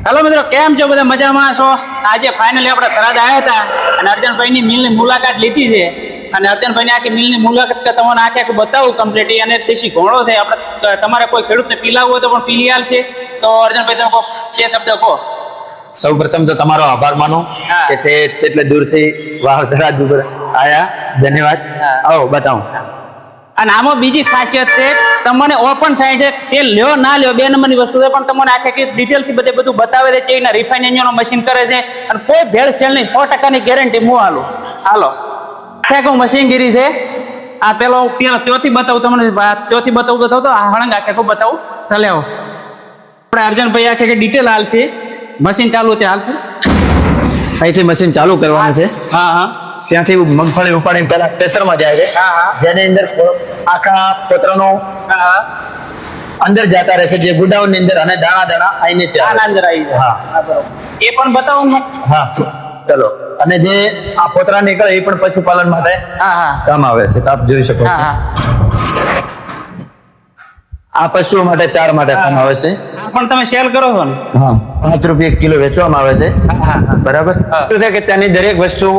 Hello મિત્રો, કેમ છો બધા? મજામાં છો? આજે ફાઇનલી આપણે થરાદ આવ્યા હતા અને અર્જનભાઈની મિલની મુલાકાત લીધી છે. અને અર્જનભાઈની આખી મિલની મુલાકાત તમને આખે બતાવું કમ્પ્લીટ. અને દેશી ઘોડો છે. આપણે તમારે કોઈ ખેડૂતને પીલાવવું હોય તો પણ પીલી આલ છે. તો અર્જનભાઈ તમે કહો, બે શબ્દ કહો. સૌ પ્રથમ તો તમારો આભાર માનું કે તે એટલે દૂરથી વાવ થરાદ ઉપર આયા. ધન્યવાદ. આવો બતાવું. અને આમાં બીજી ખાસિયત છે, તમને ઓપન સાઈડ તેલ લ્યો ના લ્યો બે નંબરની વસ્તુ છે, પણ તમને આખે ડિટેલથી બધું બતાવે છે કે એના રિફાઇન એન્જિનનો મશીન કરે છે અને કોઈ ભેળસેળ નહીં. 100% ગેરંટી હું હાલો આખે મશીનગીરી છે. આ પેલો ત્યોથી બતાવું તમને, ત્યોથી બતાવું તો હળંગ આખે બતાવું. ચાલે આવો આપણે અર્જનભાઈ આખે ડિટેલ હાલ છે. મશીન ચાલુ છે હાલતું. અહીંથી મશીન ચાલુ કરવાનું છે. હા ત્યાંથી મગફળી ઉપાડીને પેલા પ્રેશરમાં જાય છે, જેની અંદર આખા પત્રનો અંદર જતા રહેશે, જે ગુડાઉન ની અંદર, અને દાણા દાણા આઈને અંદર આવી જાય. હા બરોબર, એ પણ બતાવું હું. હા ચલો. અને જે આ પોતરા નીકળે એ પણ પશુપાલન માટે કામ આવે છે. આપ જોઈ શકો છો. આ પશુઓ માટે ચાર માટે કામ આવે છે. પણ તમે સેલ કરો છો ને? હા, 5 રૂપિયા કિલો વેચવામાં આવે છે. બરાબર. શું છે કે ત્યાંની દરેક વસ્તુ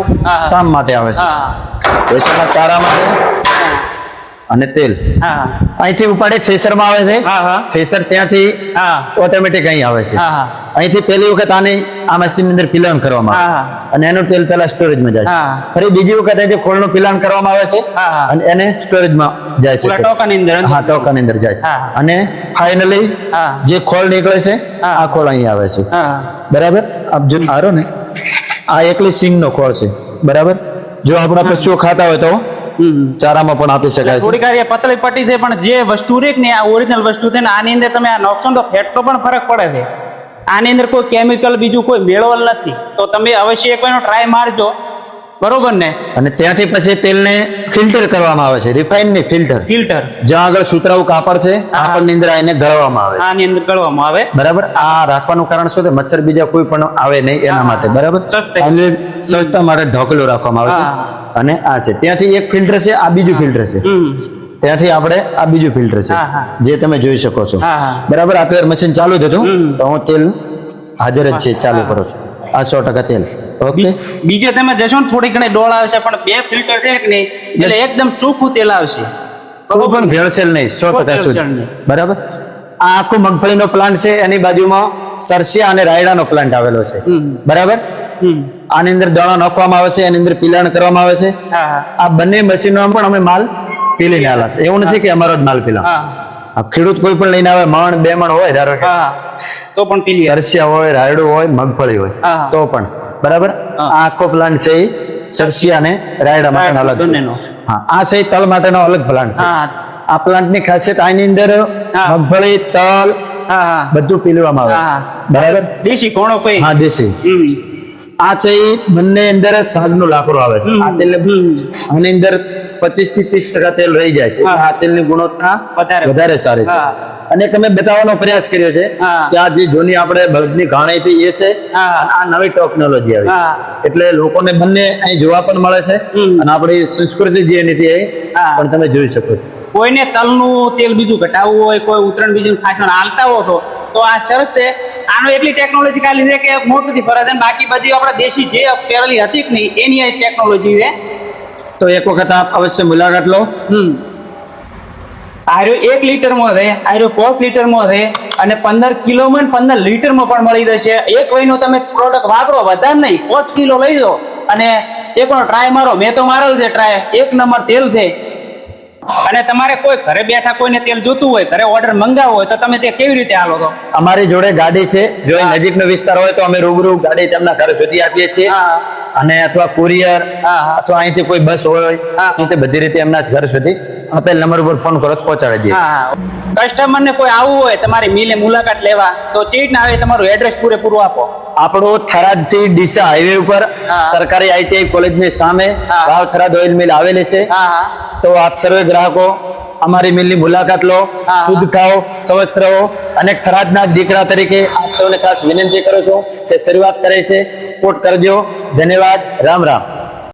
કામ માટે આવે છે. પશુના ચારા માટે અને તેલ અહીંથી ઉપાડે થ્રેસર માં આવે છે. થ્રેસર ત્યાંથી ઓટોમેટિક અહીં આવે છે. અહીંથી પહેલી વખત આની આ મશીન ની અંદર પિલાણ કરવામાં આવે અને એનું તેલ પેલા સ્ટોરેજ માં જાય છે. ફરી બીજી વખત અહીંથી ખોળનું પિલાણ કરવામાં આવે છે અને એને સ્ટોરેજ માં જાય છે. ટોકાની અંદર. હા, ટોકાની અંદર જાય છે. અને ફાઇનલી જે ખોળ નીકળે છે, આ ખોળ અહીં આવે છે. બરાબર. આપ જો આરો ને, આ એકલી સિંગ નો ખોળ છે. બરાબર. જો આપણા પશુઓ ખાતા હોય તો ચારામાં પણ આપી શકાય છે. થોડી કાર પતળી પટ્ટી છે, પણ જે વસ્તુ રે ને આ ઓરિજિનલ વસ્તુ છે ને, આની અંદર તમે આ નાખશો તો ફેટનો પણ ફરક પડે છે. આની અંદર કોઈ કેમિકલ બીજું કોઈ મેળવેલ નથી. તો તમે અવશ્ય એકવાર ટ્રાય મારજો. બરોબર ને? અને ત્યાંથી પછી તેલને ફિલ્ટર કરવામાં આવે છે. રિફાઇન ની ફિલ્ટર. જ્યાં આગળ સુતરાઉ કાપડ છે, કાપડ ની અંદર આને ગળવામાં આવે. આની અંદર ગળવામાં આવે. બરાબર. આ રાખવાનું કારણ શું છે? મચ્છર બીજા કોઈ પણ આવે નહીં એના માટે. બરાબર. સ્વચ્છતા માટે ઢોકલું રાખવામાં આવે છે. અને આ છે ત્યાંથી એક ફિલ્ટર છે, આ બીજું ફિલ્ટર છે. ત્યાંથી આપણે આ બીજું ફિલ્ટર છે, જે તમે જોઈ શકો છો. બરાબર. આ મશીન ચાલુ જ હતું તો હું તેલ હાજર જ છે, ચાલુ કરું છું. આ 100% તેલ. ઓકે. બીજે તમે જશો ને થોડી ઘણી ડોળ આવશે, પણ બે ફિલ્ટર છે કે નહીં એટલે એકદમ ચોખ્ખું તેલ આવશે. કોઈ પણ ભેળસેળ નહીં, 100% શુદ્ધ. બરાબર. આ આખો મગફળીનો પ્લાન્ટ છે, એની બાજુમાં સરસિયા અને રાયડાનો પ્લાન્ટ આવેલો છે. બરાબર. આની અંદર દાણા નાખવામાં આવે છે, એની અંદર પિલાણ કરવામાં આવે છે. આ બંને મશીનો પણ અમે માલ પીલીને આલા છે. એવું નથી કે અમારો જ માલ પીલા. આ ખેડૂત કોઈ પણ લઈને આવે, મણ 2 મણ હોય ધારો કે, તો પણ પીલી. સરસિયા હોય, રાયડું હોય, મગફળી હોય તો પણ. બરાબર. આ આખો પ્લાન્ટ છે સરસિયા અને રાયડા માટે અલગ. હા, આ છે તલ માટેનો અલગ પ્લાન્ટ છે. આ પ્લાન્ટ ની ખાસિયત આની અંદર મગફળી, તલ બધું પીલવામાં આવે. બરાબર. દેશી કોણો કોઈ. હા, દેશી. આ છે બંને અંદર સાગનું લાકડું આવે છે. આ તેલ આની અંદર 25 થી 30% તેલ રહી જાય છે. આ તેલની ગુણવત્તા વધારે સારી છે. અને તમે બતાવવાનો પ્રયાસ કર્યો છે કે આ જે જૂની આપણે બળદની ઘાણી હતી એ છે, આ નવી ટેકનોલોજી આવી. એટલે લોકોને બંને અહીં જોવા પણ મળે છે અને આપણી સંસ્કૃતિ જે એની એ પણ તમે જોઈ શકો છો. કોઈને તલનું તેલ બીજું ઘટાડવું હોય, કોઈ ઉતરણ બીજું ખાસણ હાલતા હો તો આ સરસ છે. આનો એટલી ટેકનોલોજી ખાલી છે કે મોટું ફરજ છે. બાકી બધી આપણે દેશી જે પહેરેલી હતી કે નહીં એની ટેકનોલોજી છે. તો એક વખત આપ અવશ્ય મુલાકાત લો. આર્યો 1 લીટરમાં છે, આર્યો 5 લીટરમાં છે, અને 15 કિલોમાં 15 લીટરમાં પણ મળી જશે. એક વયનો તમે પ્રોડક્ટ વાપરો, વધારે નહીં, 5 કિલો લઈ દો અને એકનો ટ્રાય મારો. મેં તો મારેલ છે ટ્રાય. 1 નંબર તેલ છે. અને તમારે કોઈ ઘરે બેઠા કોઈને તેલ જોતું હોય, ઘરે ઓર્ડર મંગાવવો હોય તો તમે તે કેવી રીતે હાલો? તો અમારી જોડે ગાડી છે. જો નજીકનો વિસ્તાર હોય તો અમે રૂબરૂ ગાડી તેમના ઘરે સુધી આપીએ છીએ. અને અથવા કુરિયર અથવા અહીંથી કોઈ બસ હોય તો બધી રીતે એમના ઘર સુધી આપેલ નંબર ઉપર ફોન કરો પહોંચાડી દઈએ. કસ્ટમર ને કોઈ આવવું હોય તમારી મિલે મુલાકાત લેવા તો ચેટ ના આવે, તમારું એડ્રેસ પૂરેપૂરું આપો. આપણો થરાદ થી ડીસા હાઈવે ઉપર સરકારી ITI કોલેજ ની સામે વાવ થરાદ ઓઇલ મિલ આવેલી છે. તો આપ સર્વે ગ્રાહકો અમારી મિલની મુલાકાત લો, શુદ્ધ ખાઓ, સ્વસ્થ રહો. અને થરાદના દીકરા તરીકે આપ સૌને ખાસ વિનંતી કરું છું કે શરૂઆત કરે છે, સપોર્ટ કરજો. ધન્યવાદ. રામ રામ.